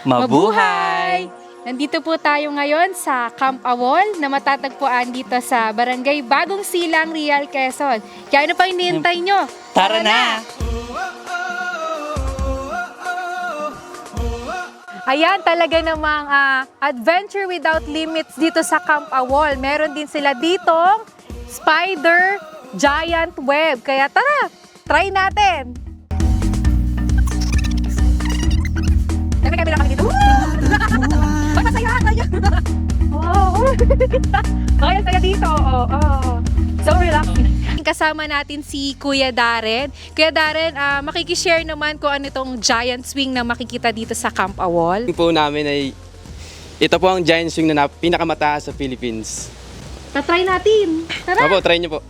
Mabuhay! Nandito po tayo ngayon sa Camp Awol na matatagpuan dito sa Barangay Bagong Silang, Real, Quezon. Kaya ano pa hinihintay nyo? Tara na! Ayan, talaga namang adventure without limits dito sa Camp Awol. Meron din sila ditong spider giant web. Kaya tara, try natin! May camera kami dito. Ay, masaya! Wow! Ay, saya dito. So relaxing. Kasama natin si Kuya Darren. Kuya Darren, makikishare naman kung ano itong giant swing na makikita dito sa Camp Awol. Yung po namin ay ito po ang giant swing na pinakamataas sa Philippines. Tatry natin. Tara! Opo, try niyo po.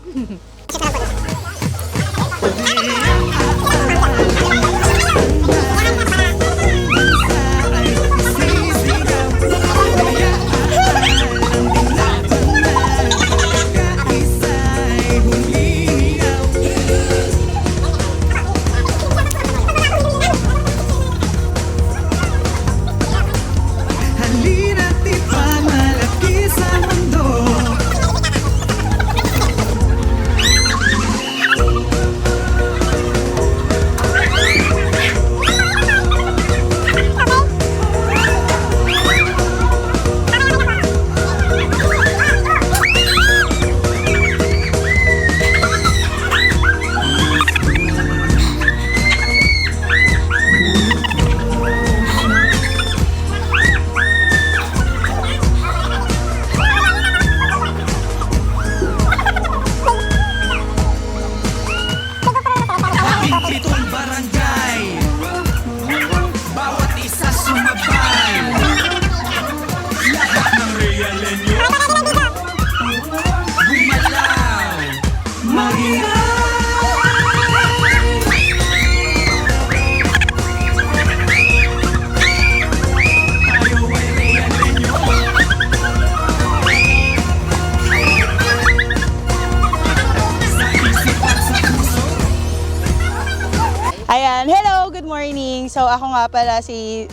Ayan, hello, good morning. So ako nga pala si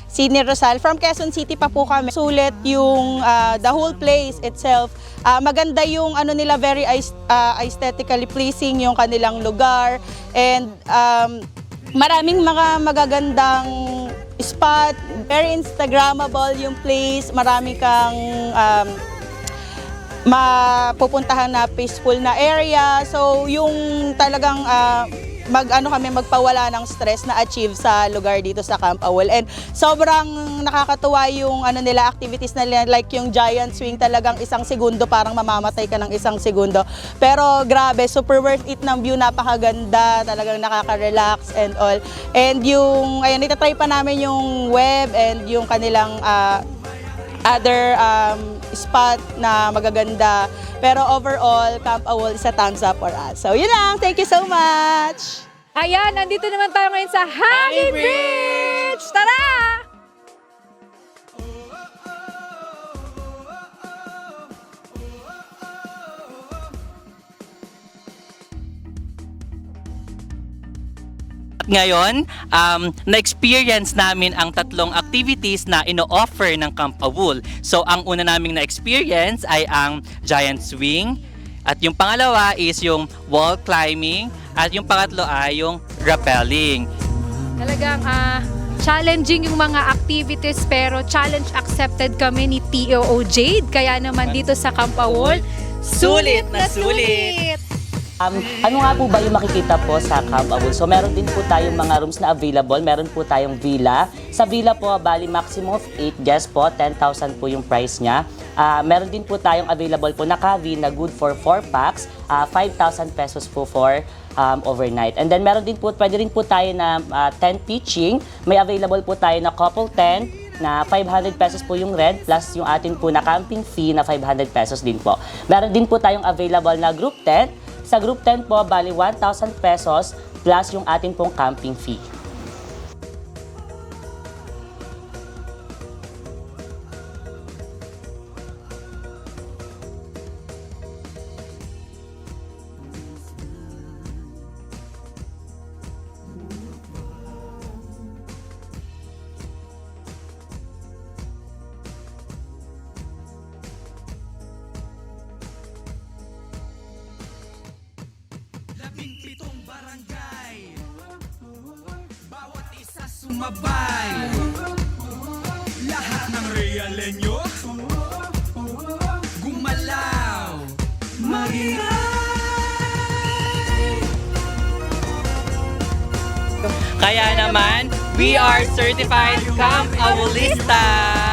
Sydney Rosal. From Quezon City pa po kami. Sulit yung the whole place itself. Maganda yung ano nila, very aesthetically pleasing yung kanilang lugar. And maraming mga magagandang spot. Very Instagrammable yung place. Marami kang mapupuntahan na peaceful na area. So yung talagang magpawala ng stress na achieve sa lugar dito sa Camp Awol. And sobrang nakakatuwa yung nila activities na like yung giant swing, talagang 1 segundo parang mamamatay ka ng 1 segundo. Pero grabe, super worth it ng view, napakaganda, talagang nakaka-relax and all. And yung itatry pa namin yung web and yung kanilang other spot na magaganda. Pero overall, Camp Awol is a thumbs up for us. So yun lang, thank you so much! Ayan, nandito naman tayo ngayon sa Hanging Bridge! Tara! Ngayon, na-experience namin ang 3 activities na ino-offer ng Camp Awol. So, ang una naming na-experience ay ang giant swing. At yung pangalawa is yung wall climbing. At yung pangatlo ay yung rappelling. Talagang challenging yung mga activities pero challenge accepted kami ni TOO Jade. Kaya naman dito sa Camp Awol, sulit na sulit! Ano nga po ba yung makikita po sa Camp Awol? So meron din po tayong mga rooms na available. Meron po tayong villa. Sa villa po, bali maximum of 8 guests po. 10,000 po yung price niya. Meron din po tayong available po na cabin na good for 4 packs. 5,000 pesos po for overnight. And then meron din po, pwede rin po tayo na tent pitching. May available po tayo na couple tent na 500 pesos po yung rent plus yung atin po na camping fee na 500 pesos din po. Meron din po tayong available na group tent. Sa group tent po, bali 1,000 pesos plus yung atin pong camping fee. barangay, bawat isa sumabay, lahat ng realenyo gumalaw, maingay. Kaya naman, we are certified Camp Awolista!